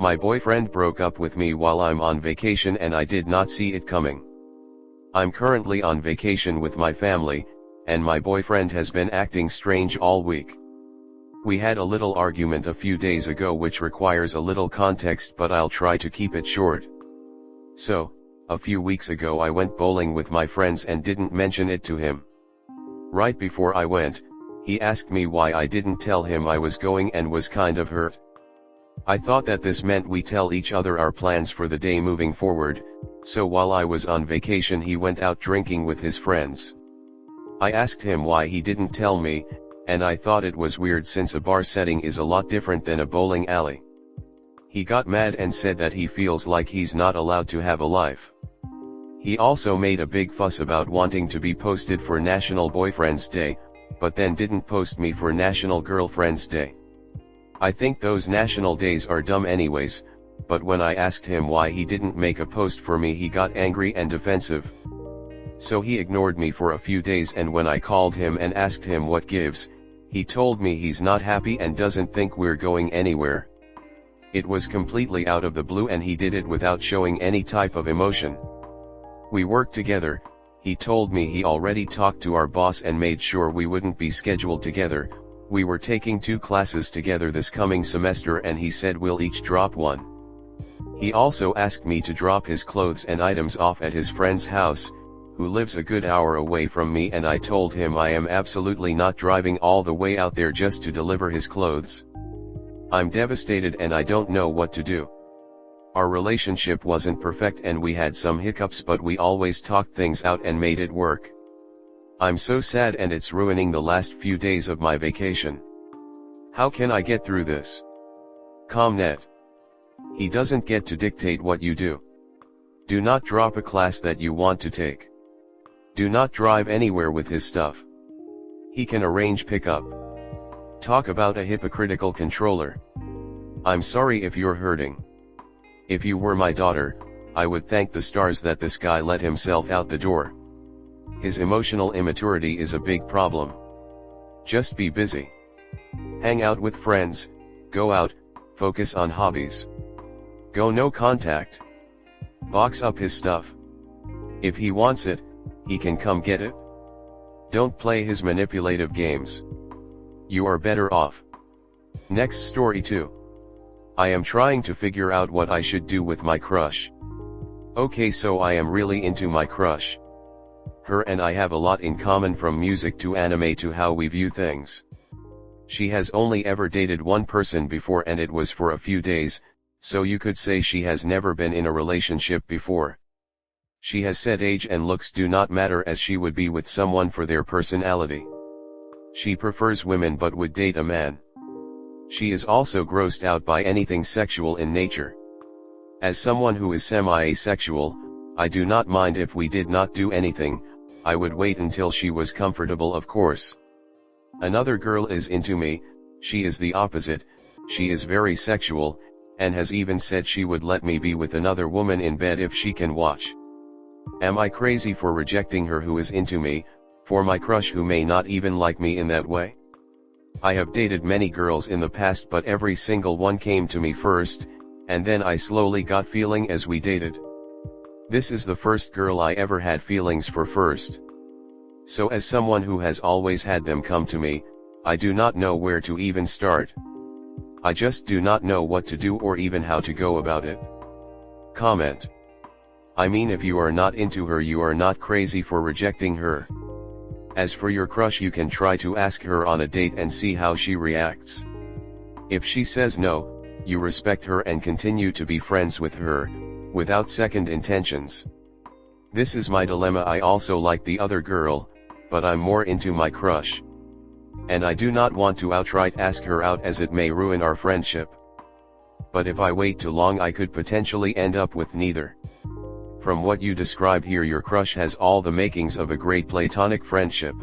My boyfriend broke up with me while I'm on vacation and I did not see it coming. I'm currently on vacation with my family, and my boyfriend has been acting strange all week. We had a little argument a few days ago which requires a little context, but I'll try to keep it short. So, a few weeks ago I went bowling with my friends and didn't mention it to him. Right before I went, he asked me why I didn't tell him I was going and was kind of hurt. I thought that this meant we tell each other our plans for the day moving forward, so while I was on vacation he went out drinking with his friends. I asked him why he didn't tell me, and I thought it was weird since a bar setting is a lot different than a bowling alley. He got mad and said that he feels like he's not allowed to have a life. He also made a big fuss about wanting to be posted for National Boyfriend's Day, but then didn't post me for National Girlfriend's Day. I think those national days are dumb anyways, but when I asked him why he didn't make a post for me he got angry and defensive. So he ignored me for a few days, and when I called him and asked him what gives, he told me he's not happy and doesn't think we're going anywhere. It was completely out of the blue and he did it without showing any type of emotion. We worked together. He told me he already talked to our boss and made sure we wouldn't be scheduled together. We were taking 2 classes together this coming semester and he said we'll each drop one. He also asked me to drop his clothes and items off at his friend's house, who lives a good hour away from me, and I told him I am absolutely not driving all the way out there just to deliver his clothes. I'm devastated and I don't know what to do. Our relationship wasn't perfect and we had some hiccups, but we always talked things out and made it work. I'm so sad and it's ruining the last few days of my vacation. How can I get through this? Comnet. He doesn't get to dictate what you do. Do not drop a class that you want to take. Do not drive anywhere with his stuff. He can arrange pickup. Talk about a hypocritical controller. I'm sorry if you're hurting. If you were my daughter, I would thank the stars that this guy let himself out the door. His emotional immaturity is a big problem. Just be busy. Hang out with friends, go out, focus on hobbies. Go no contact. Box up his stuff. If he wants it, he can come get it. Don't play his manipulative games. You are better off. Next story 2. I am trying to figure out what I should do with my crush. Okay, so I am really into my crush. Her and I have a lot in common, from music to anime to how we view things. She has only ever dated one person before and it was for a few days, so you could say she has never been in a relationship before. She has said age and looks do not matter, as she would be with someone for their personality. She prefers women but would date a man. She is also grossed out by anything sexual in nature. As someone who is semi-asexual, I do not mind if we did not do anything. I would wait until she was comfortable, of course. Another girl is into me. She is the opposite. She is very sexual, and has even said she would let me be with another woman in bed if she can watch. Am I crazy for rejecting her who is into me, for my crush who may not even like me in that way? I have dated many girls in the past, but every single one came to me first, and then I slowly got feeling as we dated. This is the first girl I ever had feelings for first. So as someone who has always had them come to me, I do not know where to even start. I just do not know what to do or even how to go about it. Comment. I mean, if you are not into her, you are not crazy for rejecting her. As for your crush, you can try to ask her on a date and see how she reacts. If she says no, you respect her and continue to be friends with her, without second intentions. This is my dilemma. I also like the other girl, but I'm more into my crush. And I do not want to outright ask her out, as it may ruin our friendship. But if I wait too long, I could potentially end up with neither. From what you describe here, your crush has all the makings of a great platonic friendship.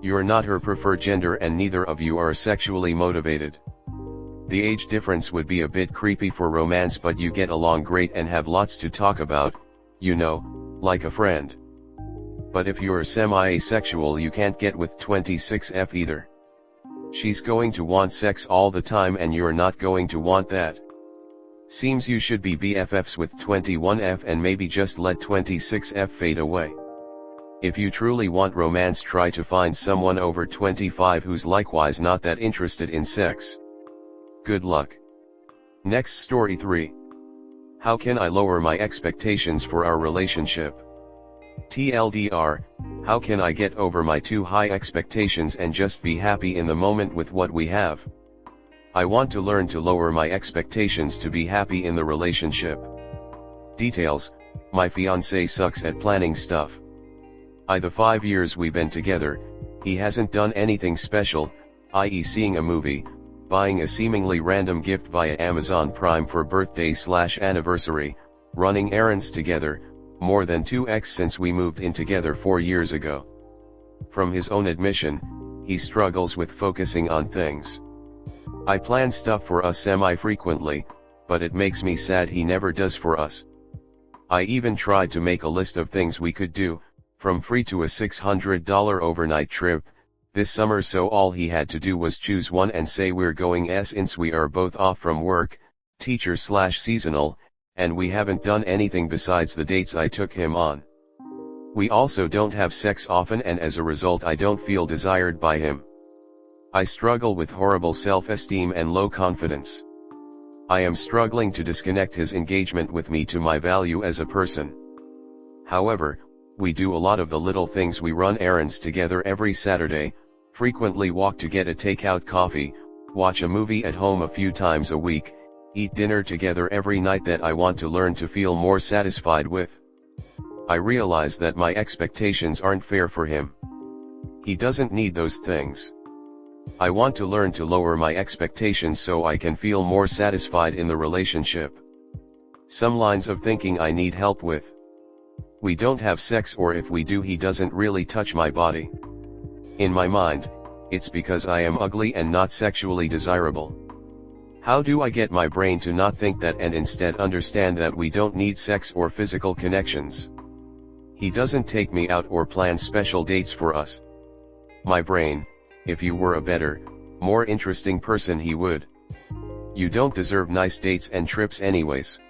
You're not her preferred gender and neither of you are sexually motivated. The age difference would be a bit creepy for romance, but you get along great and have lots to talk about, you know, like a friend. But if you're semi-asexual, you can't get with 26F either. She's going to want sex all the time and you're not going to want that. Seems you should be BFFs with 21F and maybe just let 26F fade away. If you truly want romance, try to find someone over 25 who's likewise not that interested in sex. Good luck. Next story 3. How can I lower my expectations for our relationship? TLDR, how can I get over my too high expectations and just be happy in the moment with what we have? I want to learn to lower my expectations to be happy in the relationship. Details: my fiancé sucks at planning stuff. The 5 years we've been together, he hasn't done anything special, i.e. seeing a movie, buying a seemingly random gift via Amazon Prime for birthday/anniversary, running errands together, more than 2x since we moved in together 4 years ago. From his own admission, he struggles with focusing on things. I plan stuff for us semi-frequently, but it makes me sad he never does for us. I even tried to make a list of things we could do, from free to a $600 overnight trip, this summer, so all he had to do was choose one and say we're going since we are both off from work, teacher/seasonal, and we haven't done anything besides the dates I took him on. We also don't have sex often, and as a result I don't feel desired by him. I struggle with horrible self-esteem and low confidence. I am struggling to disconnect his engagement with me to my value as a person. However, we do a lot of the little things. We run errands together every Saturday, frequently walk to get a takeout coffee, watch a movie at home a few times a week, eat dinner together every night that I want to learn to feel more satisfied with. I realize that my expectations aren't fair for him. He doesn't need those things. I want to learn to lower my expectations so I can feel more satisfied in the relationship. Some lines of thinking I need help with. We don't have sex, or if we do, he doesn't really touch my body. In my mind, it's because I am ugly and not sexually desirable. How do I get my brain to not think that and instead understand that we don't need sex or physical connections? He doesn't take me out or plan special dates for us. My brain, if you were a better, more interesting person, he would. You don't deserve nice dates and trips anyways.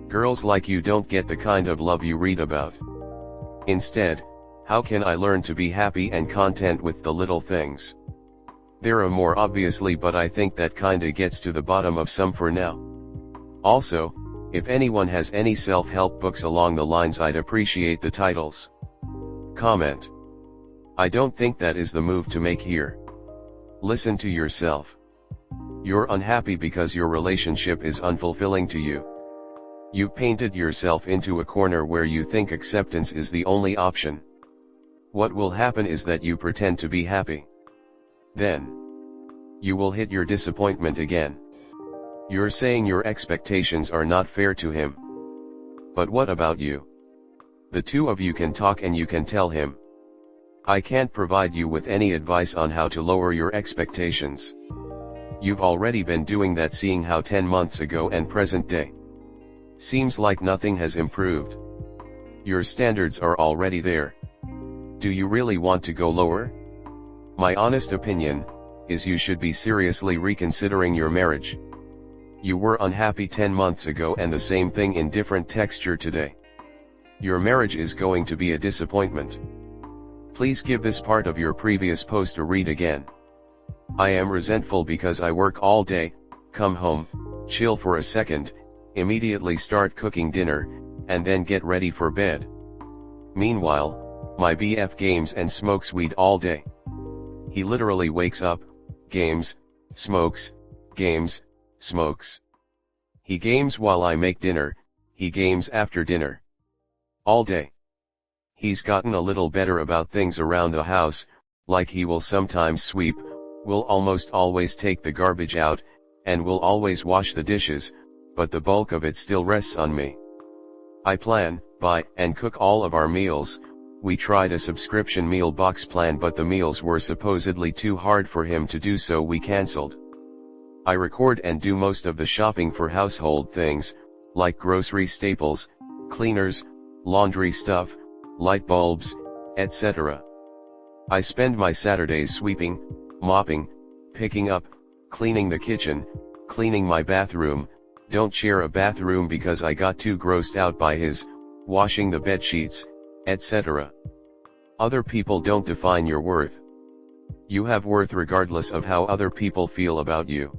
Girls like you don't get the kind of love you read about. Instead, how can I learn to be happy and content with the little things? There are more obviously, but I think that kinda gets to the bottom of some for now. Also, if anyone has any self-help books along the lines, I'd appreciate the titles. Comment. I don't think that is the move to make here. Listen to yourself. You're unhappy because your relationship is unfulfilling to you. You've painted yourself into a corner where you think acceptance is the only option. What will happen is that you pretend to be happy. Then, you will hit your disappointment again. You're saying your expectations are not fair to him. But what about you? The two of you can talk and you can tell him. I can't provide you with any advice on how to lower your expectations. You've already been doing that, seeing how 10 months ago and present day. Seems like nothing has improved. Your standards are already there. Do you really want to go lower? My honest opinion is you should be seriously reconsidering your marriage. You were unhappy 10 months ago and the same thing in different texture today. Your marriage is going to be a disappointment. Please give this part of your previous post a read again. I am resentful because I work all day, come home, chill for a second, immediately start cooking dinner, and then get ready for bed. Meanwhile, my BF games and smokes weed all day. He literally wakes up, games, smokes, games, smokes. He games while I make dinner, he games after dinner. All day. He's gotten a little better about things around the house, like he will sometimes sweep, will almost always take the garbage out, and will always wash the dishes, but the bulk of it still rests on me. I plan, buy, and cook all of our meals. We tried a subscription meal box plan, but the meals were supposedly too hard for him to do, so we cancelled. I record and do most of the shopping for household things, like grocery staples, cleaners, laundry stuff, light bulbs, etc. I spend my Saturdays sweeping, mopping, picking up, cleaning the kitchen, cleaning my bathroom, don't share a bathroom because I got too grossed out by his washing the bed sheets, etc. Other people don't define your worth. You have worth regardless of how other people feel about you.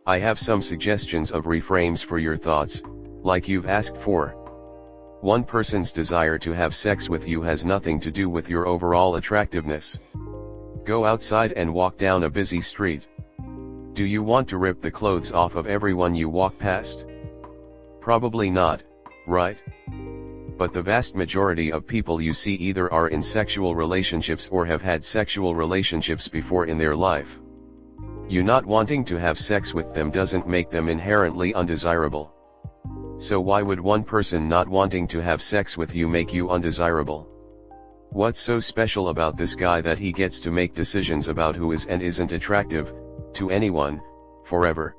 I have some suggestions of reframes for your thoughts, like you've asked for. One person's desire to have sex with you has nothing to do with your overall attractiveness. Go outside and walk down a busy street. Do you want to rip the clothes off of everyone you walk past? Probably not, right? But the vast majority of people you see either are in sexual relationships or have had sexual relationships before in their life. You not wanting to have sex with them doesn't make them inherently undesirable. So why would one person not wanting to have sex with you make you undesirable? What's so special about this guy that he gets to make decisions about who is and isn't attractive, to anyone, forever?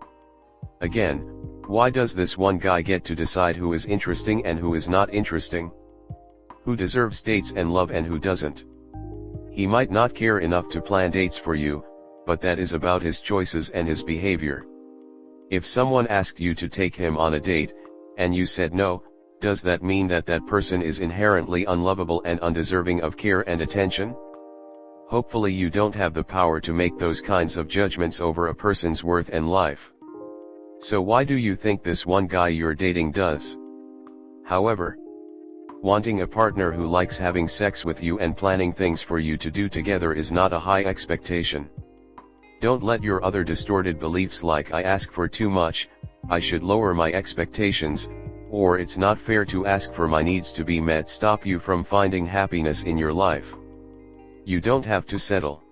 Again, why does this one guy get to decide who is interesting and who is not interesting? Who deserves dates and love and who doesn't? He might not care enough to plan dates for you, but that is about his choices and his behavior. If someone asked you to take him on a date, and you said no, does that mean that that person is inherently unlovable and undeserving of care and attention? Hopefully you don't have the power to make those kinds of judgments over a person's worth and life. So why do you think this one guy you're dating does? However, wanting a partner who likes having sex with you and planning things for you to do together is not a high expectation. Don't let your other distorted beliefs like I ask for too much, I should lower my expectations, or it's not fair to ask for my needs to be met stop you from finding happiness in your life. You don't have to settle.